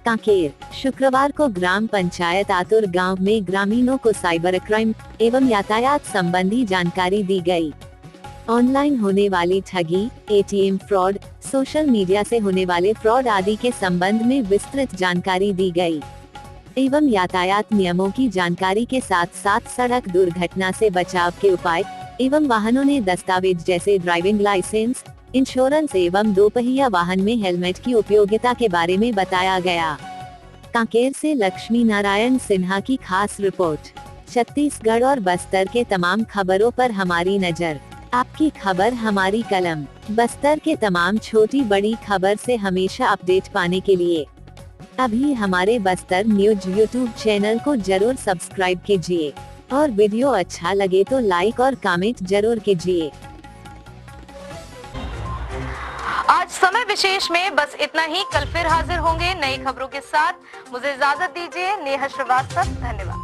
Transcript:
कांकेर, शुक्रवार को ग्राम पंचायत आतुर गांव में ग्रामीणों को साइबर क्राइम एवं यातायात संबंधी जानकारी दी गई। ऑनलाइन होने वाली ठगी, एटीएम फ्रॉड, सोशल मीडिया से होने वाले फ्रॉड आदि के संबंध में विस्तृत जानकारी दी गई एवं यातायात नियमों की जानकारी के साथ साथ सड़क दुर्घटना से बचाव के उपाय एवं वाहनों ने दस्तावेज जैसे ड्राइविंग लाइसेंस, इंश्योरेंस एवं दोपहिया वाहन में हेलमेट की उपयोगिता के बारे में बताया गया। कांकेर से लक्ष्मी नारायण सिन्हा की खास रिपोर्ट। छत्तीसगढ़ और बस्तर के तमाम खबरों पर हमारी नजर, आपकी खबर हमारी कलम। बस्तर के तमाम छोटी बड़ी खबर से हमेशा अपडेट पाने के लिए अभी हमारे बस्तर न्यूज यूट्यूब चैनल को जरूर सब्सक्राइब कीजिए और वीडियो अच्छा लगे तो लाइक और कमेंट जरूर कीजिए। आज समय विशेष में बस इतना ही। कल फिर हाजिर होंगे नई खबरों के साथ। मुझे इजाजत दीजिए। नेहा श्रीवास्तव, धन्यवाद।